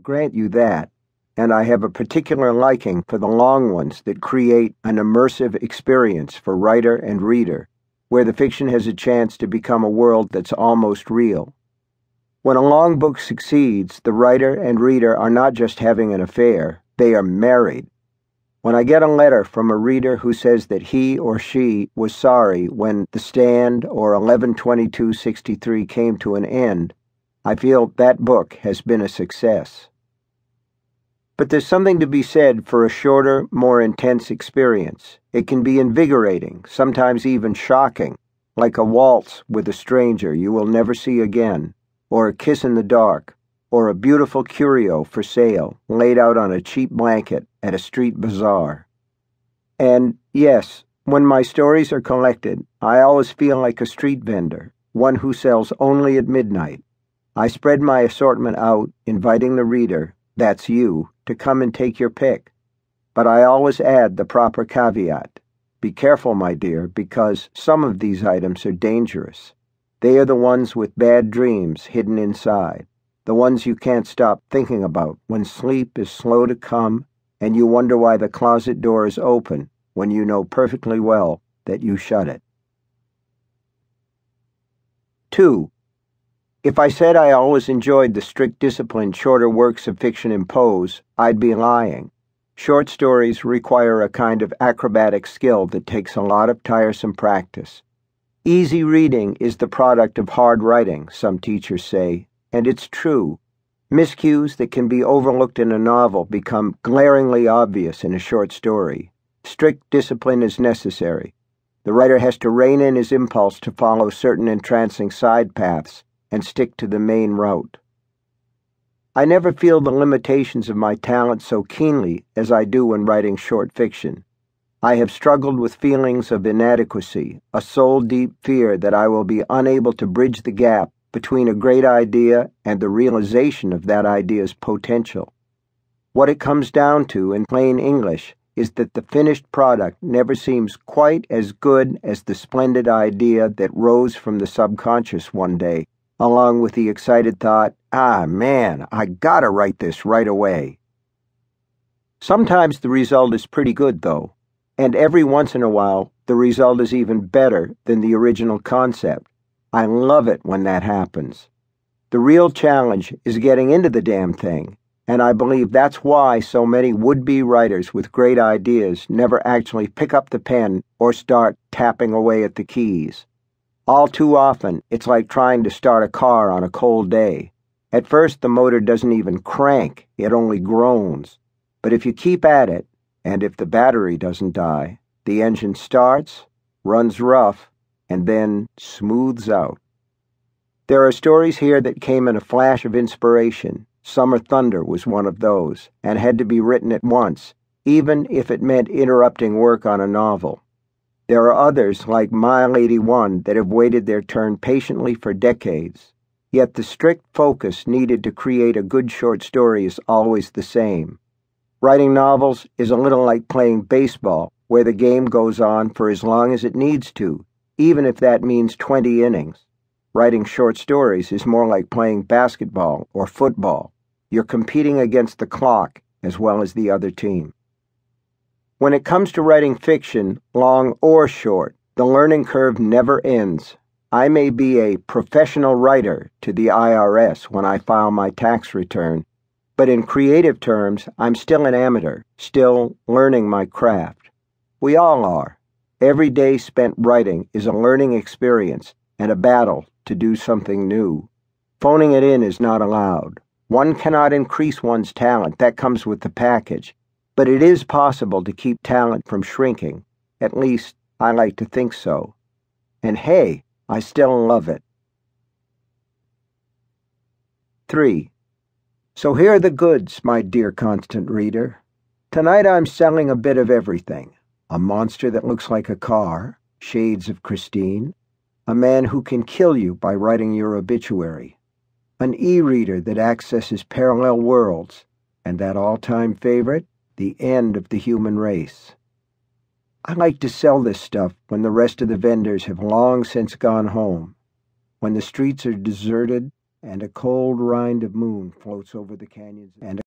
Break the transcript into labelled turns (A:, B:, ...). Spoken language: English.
A: Grant you that, and I have a particular liking for the long ones that create an immersive experience for writer and reader, where the fiction has a chance to become a world that's almost real. When a long book succeeds, the writer and reader are not just having an affair, they are married. When I get a letter from a reader who says that he or she was sorry when The Stand or 11/22/63 came to an end, I feel that book has been a success. But there's something to be said for a shorter, more intense experience. It can be invigorating, sometimes even shocking, like a waltz with a stranger you will never see again, or a kiss in the dark, or a beautiful curio for sale laid out on a cheap blanket at a street bazaar. And yes, when my stories are collected, I always feel like a street vendor, one who sells only at midnight. I spread my assortment out, inviting the reader, that's you, to come and take your pick. But I always add the proper caveat. Be careful, my dear, because some of these items are dangerous. They are the ones with bad dreams hidden inside, the ones you can't stop thinking about when sleep is slow to come and you wonder why the closet door is open when you know perfectly well that you shut it. 2. If I said I always enjoyed the strict discipline shorter works of fiction impose, I'd be lying. Short stories require a kind of acrobatic skill that takes a lot of tiresome practice. Easy reading is the product of hard writing, some teachers say, and it's true. Miscues that can be overlooked in a novel become glaringly obvious in a short story. Strict discipline is necessary. The writer has to rein in his impulse to follow certain entrancing side paths and stick to the main route. I never feel the limitations of my talent so keenly as I do when writing short fiction. I have struggled with feelings of inadequacy, a soul-deep fear that I will be unable to bridge the gap between a great idea and the realization of that idea's potential. What it comes down to, in plain English, is that the finished product never seems quite as good as the splendid idea that rose from the subconscious one day, along with the excited thought, man, I gotta write this right away. Sometimes the result is pretty good, though, and every once in a while the result is even better than the original concept. I love it when that happens. The real challenge is getting into the damn thing, and I believe that's why so many would-be writers with great ideas never actually pick up the pen or start tapping away at the keys. All too often, it's like trying to start a car on a cold day. At first, the motor doesn't even crank, it only groans. But if you keep at it, and if the battery doesn't die, the engine starts, runs rough, and then smooths out. There are stories here that came in a flash of inspiration. Summer Thunder was one of those, and had to be written at once, even if it meant interrupting work on a novel. There are others, like Mile 81, that have waited their turn patiently for decades. Yet the strict focus needed to create a good short story is always the same. Writing novels is a little like playing baseball, where the game goes on for as long as it needs to, even if that means 20 innings. Writing short stories is more like playing basketball or football. You're competing against the clock as well as the other team. When it comes to writing fiction, long or short, the learning curve never ends. I may be a professional writer to the IRS when I file my tax return, but in creative terms, I'm still an amateur, still learning my craft. We all are. Every day spent writing is a learning experience and a battle to do something new. Phoning it in is not allowed. One cannot increase one's talent, that comes with the package. But it is possible to keep talent from shrinking. At least, I like to think so. And hey, I still love it. 3. So here are the goods, my dear constant reader. Tonight I'm selling a bit of everything. A monster that looks like a car, shades of Christine. A man who can kill you by writing your obituary. An e-reader that accesses parallel worlds. And that all-time favorite, the end of the human race. I like to sell this stuff when the rest of the vendors have long since gone home, when the streets are deserted and a cold rind of moon floats over the canyons, and